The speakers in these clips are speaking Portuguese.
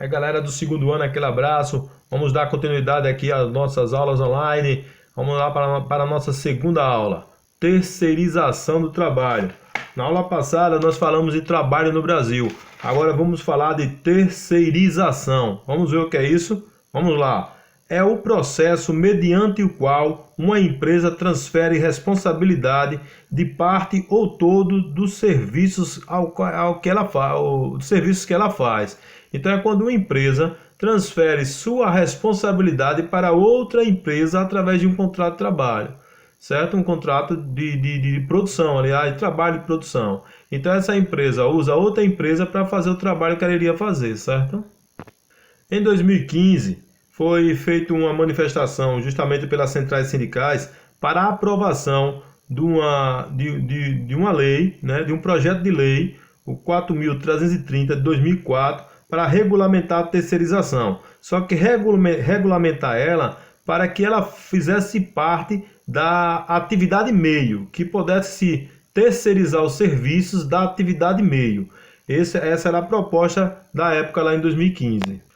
galera do segundo ano, aquele abraço. Vamos dar continuidade aqui às nossas aulas online. Vamos lá para a nossa segunda aula, terceirização do trabalho. Na aula passada nós falamos de trabalho no Brasil. Agora vamos falar de terceirização. Vamos ver o que é isso? Vamos lá. É o processo mediante o qual uma empresa transfere responsabilidade de parte ou todo dos serviços dos serviços que ela faz. Então é quando uma empresa transfere sua responsabilidade para outra empresa através de um contrato de trabalho, certo? Um contrato de produção, aliás, de trabalho de produção. Então essa empresa usa outra empresa para fazer o trabalho que ela iria fazer, certo? Em 2015, foi feita uma manifestação justamente pelas centrais sindicais para a aprovação de uma lei, né, de um projeto de lei, o 4.330 de 2004, para regulamentar a terceirização. Só que regulamentar ela para que ela fizesse parte da atividade meio, que pudesse terceirizar os serviços da atividade meio. Essa era a proposta da época lá em 2015.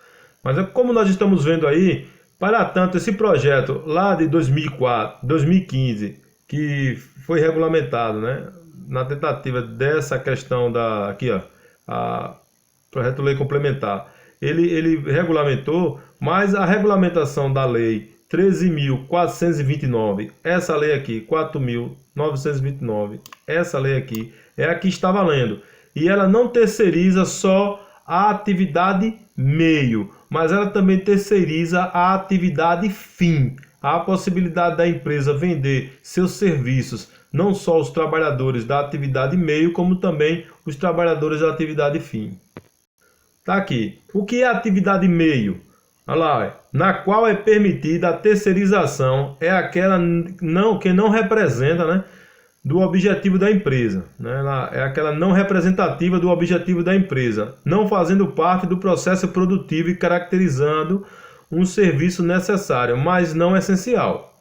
Mas como nós estamos vendo aí, para tanto esse projeto lá de 2015, que foi regulamentado, né, na tentativa dessa questão a projeto de lei complementar, ele regulamentou, mas a regulamentação da lei 13.429, essa lei aqui, 4.929, essa lei aqui, é a que está valendo. E ela não terceiriza só a atividade meio, mas ela também terceiriza a atividade fim. Há a possibilidade da empresa vender seus serviços, não só os trabalhadores da atividade meio, como também os trabalhadores da atividade fim. Tá aqui. O que é atividade meio? Olha lá, na qual é permitida a terceirização, é aquela que não representa, né, do objetivo da empresa, né? É aquela não representativa do objetivo da empresa, não fazendo parte do processo produtivo e caracterizando um serviço necessário, mas não essencial.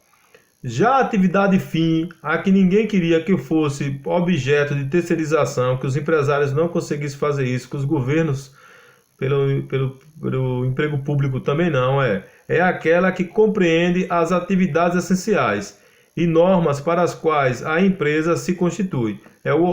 Já a atividade fim, a que ninguém queria que fosse objeto de terceirização, que os empresários não conseguissem fazer isso, que os governos, pelo emprego público também não, é aquela que compreende as atividades essenciais e normas para as quais a empresa se constitui.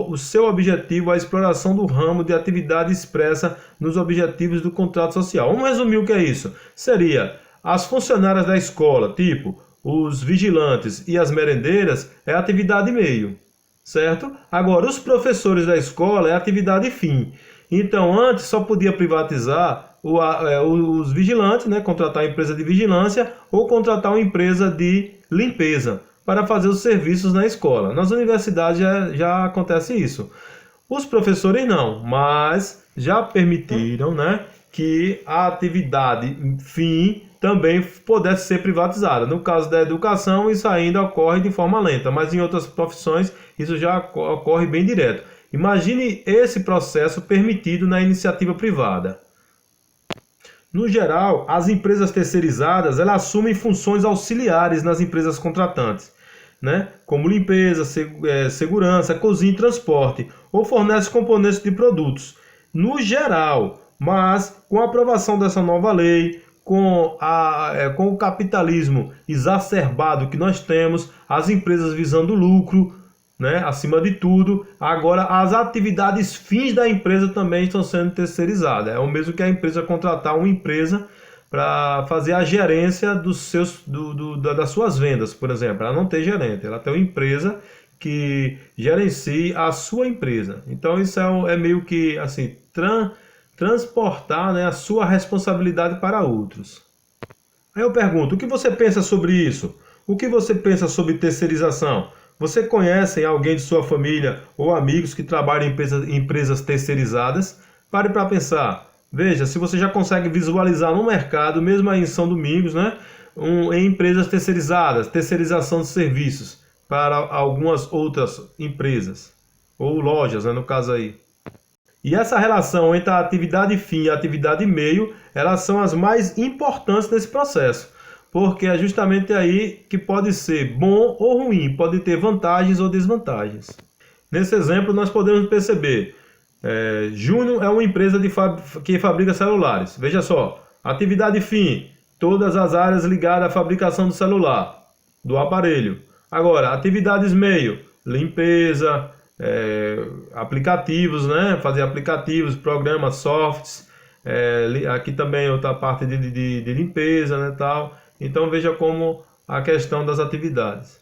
O seu objetivo é a exploração do ramo de atividade expressa nos objetivos do contrato social. Vamos resumir o que é isso. Seria as funcionárias da escola, tipo os vigilantes e as merendeiras, é atividade meio, certo? Agora, os professores da escola é atividade fim. Então, antes só podia privatizar os vigilantes, né? Contratar a empresa de vigilância ou contratar uma empresa de limpeza para fazer os serviços na escola. Nas universidades já acontece isso. Os professores não, mas já permitiram, né, que a atividade fim também pudesse ser privatizada. No caso da educação, isso ainda ocorre de forma lenta, mas em outras profissões isso já ocorre bem direto. Imagine esse processo permitido na iniciativa privada. No geral, as empresas terceirizadas elas assumem funções auxiliares nas empresas contratantes, né? Como limpeza, segurança, cozinha e transporte, ou fornece componentes de produtos. No geral, mas com a aprovação dessa nova lei, com o capitalismo exacerbado que nós temos, as empresas visando lucro, né, acima de tudo, agora as atividades fins da empresa também estão sendo terceirizadas. É o mesmo que a empresa contratar uma empresa para fazer a gerência das suas vendas, por exemplo. Ela não tem gerente, ela tem uma empresa que gerencia a sua empresa. Então isso é meio que assim, transportar, né, a sua responsabilidade para outros. Aí eu pergunto, o que você pensa sobre isso? O que você pensa sobre terceirização? Você conhece alguém de sua família ou amigos que trabalham em empresas terceirizadas? Pare para pensar. Veja, se você já consegue visualizar no mercado, mesmo aí em São Domingos, né, em empresas terceirizadas, terceirização de serviços para algumas outras empresas, ou lojas, né, no caso aí. E essa relação entre a atividade fim e a atividade meio, elas são as mais importantes nesse processo. Porque é justamente aí que pode ser bom ou ruim, pode ter vantagens ou desvantagens. Nesse exemplo, nós podemos perceber Júnior é uma empresa que fabrica celulares. Veja só, atividade fim, todas as áreas ligadas à fabricação do celular, do aparelho. Agora, atividades meio, limpeza, aplicativos, né? Fazer aplicativos, programas, softs. Aqui também outra parte de limpeza, né, tal. Então veja como a questão das atividades.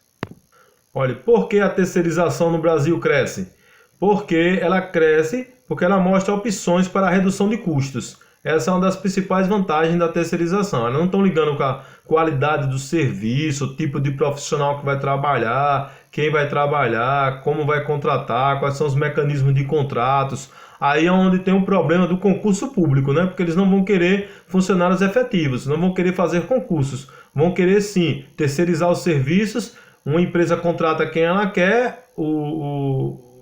Olha, por que a terceirização no Brasil cresce? Porque ela cresce porque ela mostra opções para a redução de custos. Essa é uma das principais vantagens da terceirização. Elas não estão ligando com a qualidade do serviço, o tipo de profissional que vai trabalhar, quem vai trabalhar, como vai contratar, quais são os mecanismos de contratos. Aí é onde tem o problema do concurso público, né? Porque eles não vão querer funcionários efetivos, não vão querer fazer concursos. Vão querer, sim, terceirizar os serviços. Uma empresa contrata quem ela quer,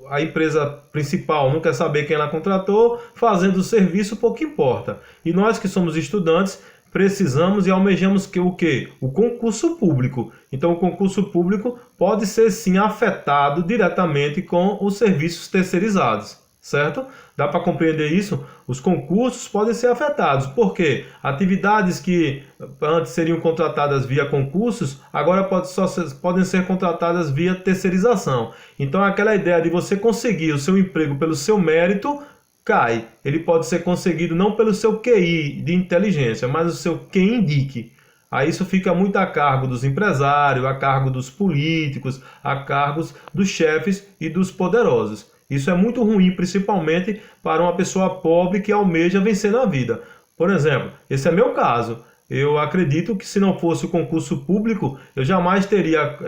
a empresa principal não quer saber quem ela contratou, fazendo o serviço pouco importa. E nós que somos estudantes precisamos e almejamos o quê? O concurso público. Então o concurso público pode ser sim afetado diretamente com os serviços terceirizados, certo? Dá para compreender isso? Os concursos podem ser afetados, porque atividades que antes seriam contratadas via concursos, agora podem ser contratadas via terceirização. Então aquela ideia de você conseguir o seu emprego pelo seu mérito cai. Ele pode ser conseguido não pelo seu QI de inteligência, mas o seu quem indique. Aí isso fica muito a cargo dos empresários, a cargo dos políticos, a cargos dos chefes e dos poderosos. Isso é muito ruim, principalmente para uma pessoa pobre que almeja vencer na vida. Por exemplo, esse é meu caso. Eu acredito que se não fosse o concurso público, eu jamais seria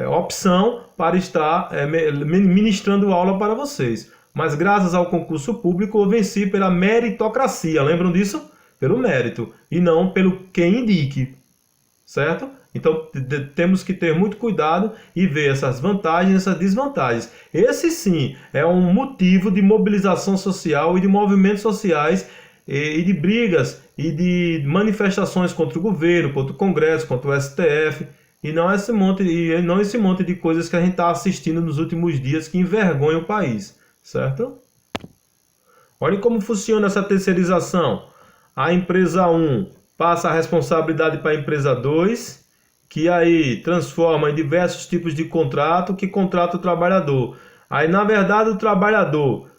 opção para estar ministrando aula para vocês. Mas graças ao concurso público eu venci pela meritocracia. Lembram disso? Pelo mérito e não pelo quem indique, certo? Então temos que ter muito cuidado e ver essas vantagens e essas desvantagens. Esse sim é um motivo de mobilização social e de movimentos sociais e de brigas e de manifestações contra o governo, contra o Congresso, contra o STF. E não esse monte de coisas que a gente está assistindo nos últimos dias que envergonham o país, certo? Olhem como funciona essa terceirização. A empresa 1 passa a responsabilidade para a empresa 2, que aí transforma em diversos tipos de contrato, que contrata o trabalhador. Aí, na verdade, o trabalhador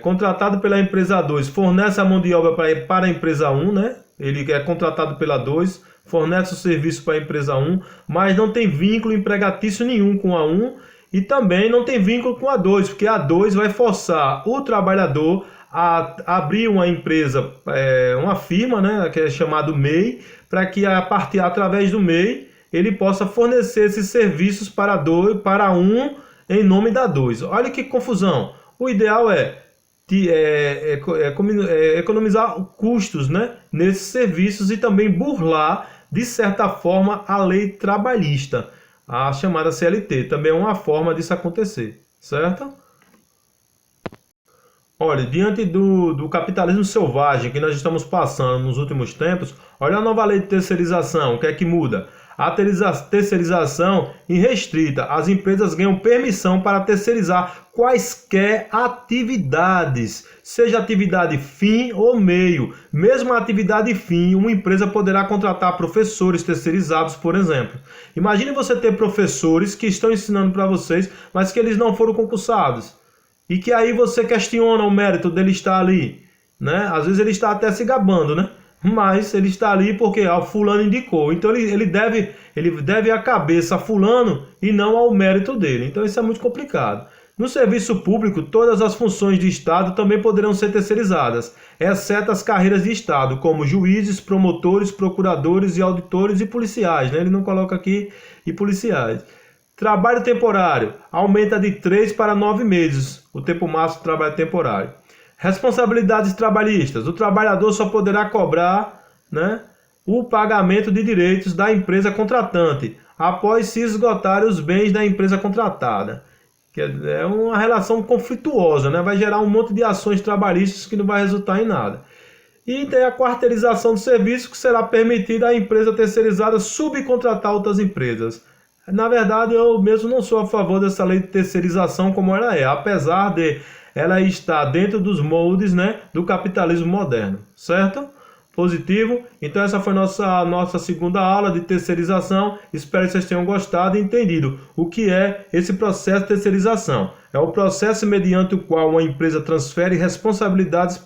contratado pela empresa 2 fornece a mão de obra para a empresa 1, né? Ele é contratado pela 2, fornece o serviço para a empresa 1, mas não tem vínculo empregatício nenhum com a 1 e também não tem vínculo com a 2, porque a 2 vai forçar o trabalhador a abrir uma empresa, uma firma, né, que é chamado MEI, para que através do MEI ele possa fornecer esses serviços para um em nome da 2. Olha que confusão. O ideal é economizar custos, né, nesses serviços e também burlar, de certa forma, a lei trabalhista, a chamada CLT. Também é uma forma disso acontecer, certo? Olha, diante do capitalismo selvagem que nós estamos passando nos últimos tempos, olha a nova lei de terceirização, o que é que muda? A terceirização irrestrita. As empresas ganham permissão para terceirizar quaisquer atividades, seja atividade fim ou meio. Mesmo a atividade fim, uma empresa poderá contratar professores terceirizados, por exemplo. Imagine você ter professores que estão ensinando para vocês, mas que eles não foram concursados. E que aí você questiona o mérito dele estar ali, né? Às vezes ele está até se gabando, né? Mas ele está ali porque o fulano indicou. Então ele deve a cabeça a fulano e não ao mérito dele. Então isso é muito complicado. No serviço público, todas as funções de Estado também poderão ser terceirizadas, exceto as carreiras de Estado, como juízes, promotores, procuradores e auditores e policiais, né? Ele não coloca aqui e policiais. Trabalho temporário, aumenta de 3 para 9 meses, o tempo máximo de trabalho temporário. Responsabilidades trabalhistas, o trabalhador só poderá cobrar, né, o pagamento de direitos da empresa contratante, após se esgotarem os bens da empresa contratada. É uma relação conflituosa, né? Vai gerar um monte de ações trabalhistas que não vai resultar em nada. E tem a quarteirização do serviço, que será permitida à empresa terceirizada subcontratar outras empresas. Na verdade, eu mesmo não sou a favor dessa lei de terceirização como ela é, apesar de ela estar dentro dos moldes, né, do capitalismo moderno, certo? Positivo. Então essa foi nossa segunda aula de terceirização. Espero que vocês tenham gostado e entendido o que é esse processo de terceirização. É o processo mediante o qual uma empresa transfere responsabilidades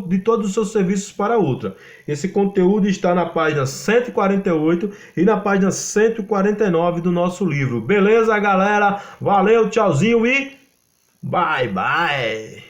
de todos os seus serviços para outra. Esse conteúdo está na página 148 e na página 149 do nosso livro. Beleza, galera? Valeu, tchauzinho e bye, bye!